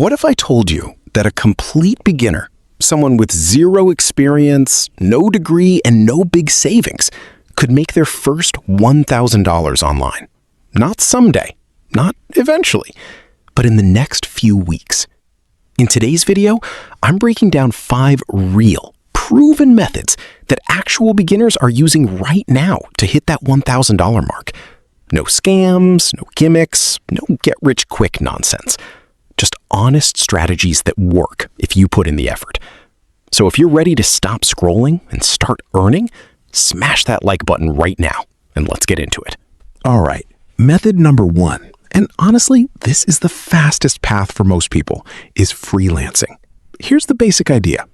What if I told you that a complete beginner, someone with zero experience, no degree, and no big savings, could make their first $1,000 online? Not someday, not eventually, but in the next few weeks. In today's video, I'm breaking down 5 real, proven methods that actual beginners are using right now to hit that $1,000 mark. No scams, no gimmicks, no get-rich-quick nonsense. Just honest strategies that work if you put in the effort. So if you're ready to stop scrolling and start earning, smash that like button right now, and let's get into it. All right, method number 1, and honestly, this is the fastest path for most people, is freelancing. Here's the basic idea.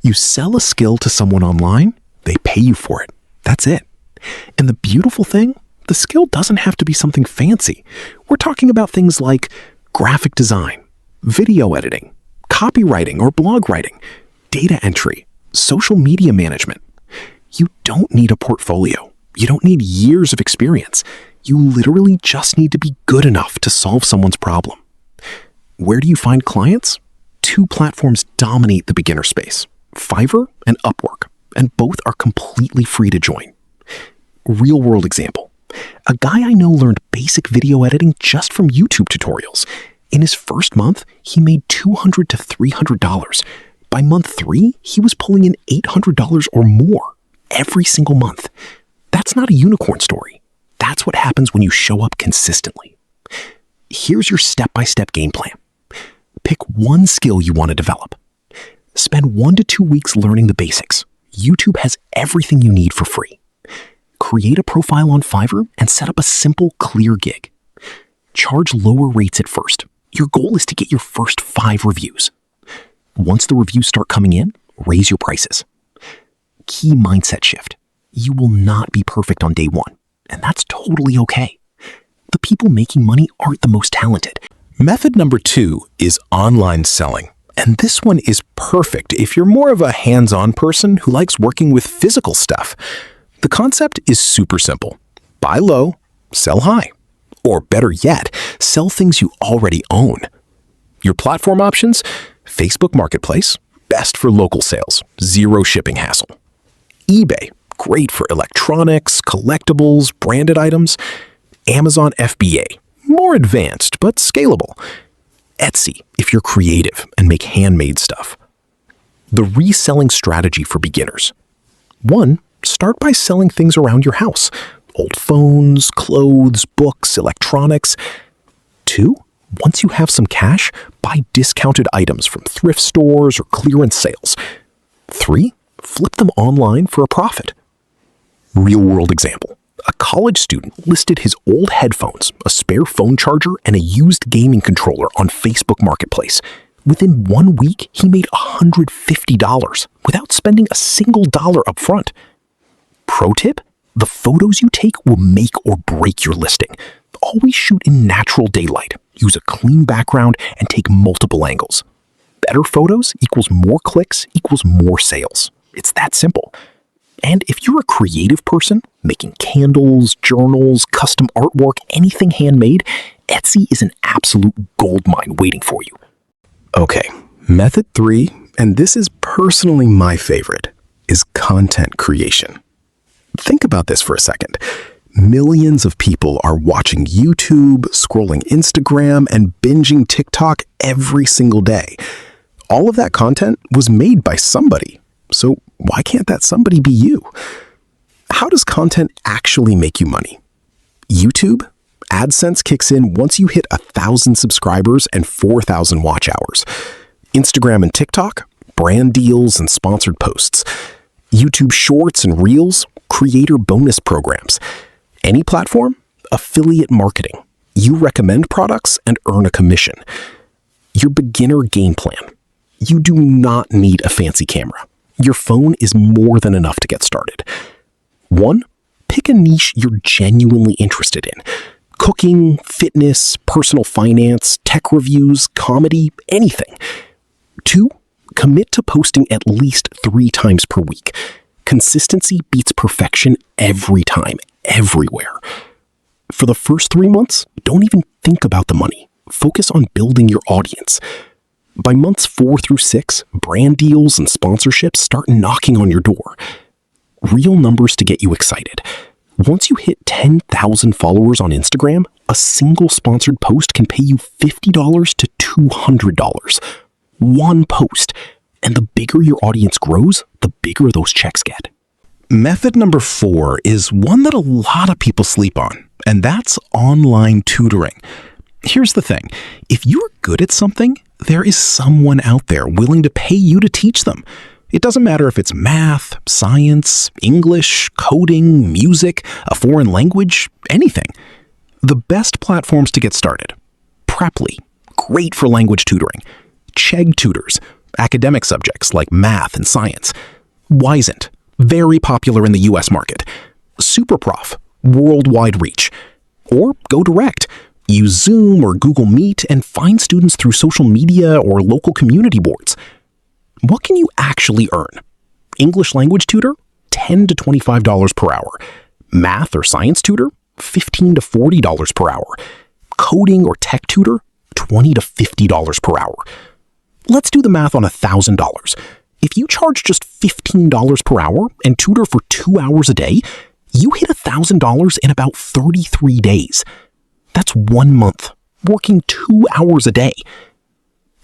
You sell a skill to someone online, they pay you for it. That's it. And the beautiful thing, the skill doesn't have to be something fancy. We're talking about things like graphic design, video editing, copywriting or blog writing, data entry, social media management. You don't need a portfolio. You don't need years of experience. You literally just need to be good enough to solve someone's problem. Where do you find clients? 2 platforms dominate the beginner space, Fiverr and Upwork, and both are completely free to join. Real-world example. A guy I know learned basic video editing just from YouTube tutorials. In his first month, he made $200 to $300. By month 3, he was pulling in $800 or more every single month. That's not a unicorn story. That's what happens when you show up consistently. Here's your step-by-step game plan. Pick one skill you want to develop. Spend 1 to 2 weeks learning the basics. YouTube has everything you need for free. Create a profile on Fiverr and set up a simple, clear gig. Charge lower rates at first. Your goal is to get your first 5 reviews. Once the reviews start coming in, raise your prices. Key mindset shift. You will not be perfect on day 1, and that's totally okay. The people making money aren't the most talented. Method number 2 is online selling. And this one is perfect if you're more of a hands-on person who likes working with physical stuff. The concept is super simple. Buy low, sell high. Or better yet, sell things you already own. Your platform options? Facebook Marketplace, best for local sales, 0 shipping hassle. eBay, great for electronics, collectibles, branded items. Amazon FBA, more advanced but scalable. Etsy, if you're creative and make handmade stuff. The reselling strategy for beginners. 1, start by selling things around your house. Old phones, clothes, books, electronics. 2, once you have some cash, buy discounted items from thrift stores or clearance sales. 3, flip them online for a profit. Real-world example. A college student listed his old headphones, a spare phone charger, and a used gaming controller on Facebook Marketplace. Within 1 week, he made $150 without spending a single dollar up front. Pro tip? The photos you take will make or break your listing. Always shoot in natural daylight, use a clean background, and take multiple angles. Better photos equals more clicks equals more sales. It's that simple. And if you're a creative person, making candles, journals, custom artwork, anything handmade, Etsy is an absolute goldmine waiting for you. Okay, method 3, and this is personally my favorite, is content creation. Think about this for a second. Millions of people are watching YouTube, scrolling Instagram, and binging TikTok every single day. All of that content was made by somebody. So why can't that somebody be you? How does content actually make you money? YouTube? AdSense kicks in once you hit 1,000 subscribers and 4,000 watch hours. Instagram and TikTok? Brand deals and sponsored posts. YouTube Shorts and Reels? Creator bonus programs. Any platform? Affiliate marketing. You recommend products and earn a commission. Your beginner game plan. You do not need a fancy camera. Your phone is more than enough to get started. 1, pick a niche you're genuinely interested in. Cooking, fitness, personal finance, tech reviews, comedy, anything. 2, commit to posting at least 3 times per week. Consistency beats perfection every time, everywhere. For the first 3 months, don't even think about the money. Focus on building your audience. By months 4 through 6, brand deals and sponsorships start knocking on your door. Real numbers to get you excited. Once you hit 10,000 followers on Instagram, a single sponsored post can pay you $50 to $200. One post. And the bigger your audience grows, the bigger those checks get. Method number 4 is one that a lot of people sleep on, and that's online tutoring. Here's the thing. If you're good at something, there is someone out there willing to pay you to teach them. It doesn't matter if it's math, science, English, coding, music, a foreign language, anything. The best platforms to get started. Preply, great for language tutoring. Chegg Tutors, academic subjects like math and science. Wisent, very popular in the US market. Superprof, worldwide reach. Or go direct. Use Zoom or Google Meet and find students through social media or local community boards. What can you actually earn? English language tutor, $10 to $25 per hour. Math or science tutor, $15 to $40 per hour. Coding or tech tutor, $20 to $50 per hour. Let's do the math on $1,000. If you charge just $15 per hour and tutor for 2 hours a day, you hit $1,000 in about 33 days. That's 1 month, working 2 hours a day.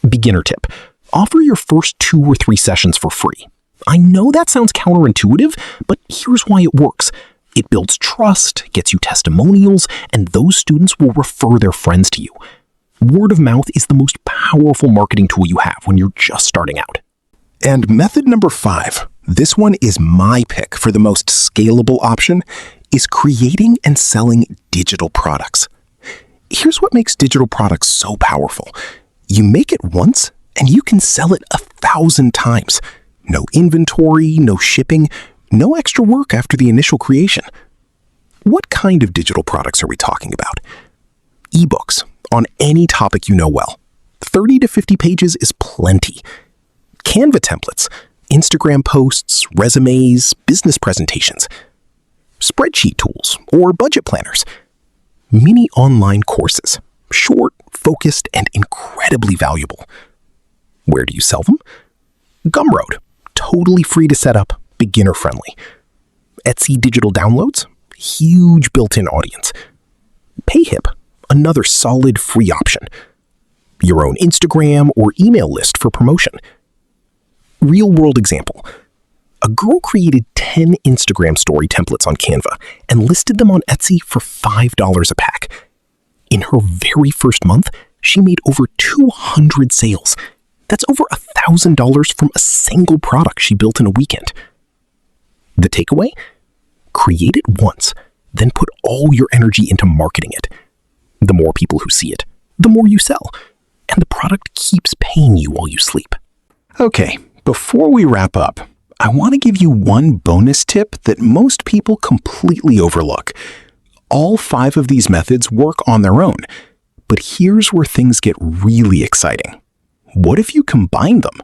Beginner tip. Offer your first 2 or 3 sessions for free. I know that sounds counterintuitive, but here's why it works. It builds trust, gets you testimonials, and those students will refer their friends to you. Word of mouth is the most powerful marketing tool you have when you're just starting out. And method number 5, this one is my pick for the most scalable option, is creating and selling digital products. Here's what makes digital products so powerful. You make it once, and you can sell it 1,000 times. No inventory, no shipping, no extra work after the initial creation. What kind of digital products are we talking about? Ebooks on any topic you know well. 30 to 50 pages is plenty. Canva templates, Instagram posts, resumes, business presentations. Spreadsheet tools or budget planners. Mini online courses, short, focused, and incredibly valuable. Where do you sell them? Gumroad, totally free to set up, beginner friendly. Etsy digital downloads, huge built-in audience. Payhip, another solid free option. Your own Instagram or email list for promotion. Real-world example. A girl created 10 Instagram story templates on Canva and listed them on Etsy for $5 a pack. In her very first month, she made over 200 sales. That's over $1,000 from a single product she built in a weekend. The takeaway? Create it once, then put all your energy into marketing it. The more people who see it, the more you sell, and the product keeps paying you while you sleep. Okay, before we wrap up, I want to give you one bonus tip that most people completely overlook. All 5 of these methods work on their own, but here's where things get really exciting. What if you combine them?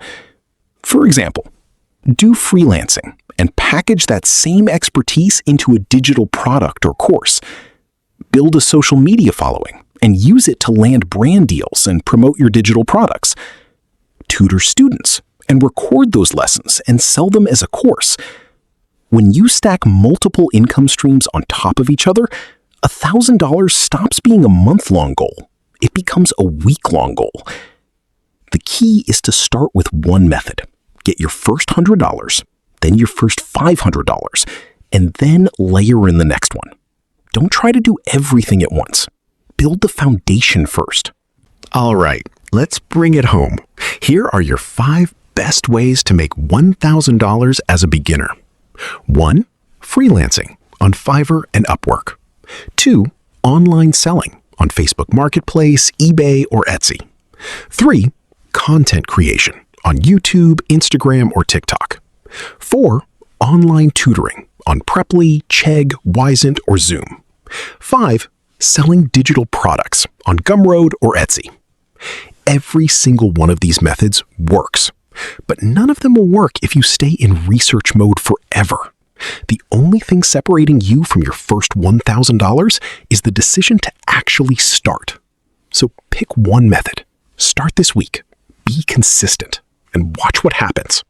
For example, do freelancing and package that same expertise into a digital product or course. Build a social media following and use it to land brand deals and promote your digital products. Tutor students and record those lessons and sell them as a course. When you stack multiple income streams on top of each other, $1,000 stops being a month-long goal. It becomes a week-long goal. The key is to start with one method. Get your first $100, then your first $500, and then layer in the next one. Don't try to do everything at once. Build the foundation first. All right, let's bring it home. Here are your 5 best ways to make $1,000 as a beginner. 1. Freelancing on Fiverr and Upwork. 2. Online selling on Facebook Marketplace, eBay, or Etsy. 3. Content creation on YouTube, Instagram, or TikTok. 4. Online tutoring on Preply, Chegg, Wisent, or Zoom. 5. Selling digital products on Gumroad or Etsy. Every single one of these methods works, but none of them will work if you stay in research mode forever. The only thing separating you from your first $1,000 is the decision to actually start. So pick one method. Start this week. be consistent and watch what happens.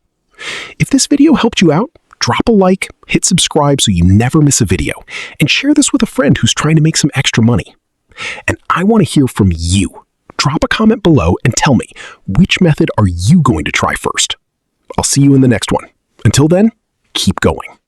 If this video helped you out, drop a like, hit subscribe so you never miss a video, and share this with a friend who's trying to make some extra money. And I want to hear from you. Drop a comment below and tell me, which method are you going to try first? I'll see you in the next one. Until then, keep going.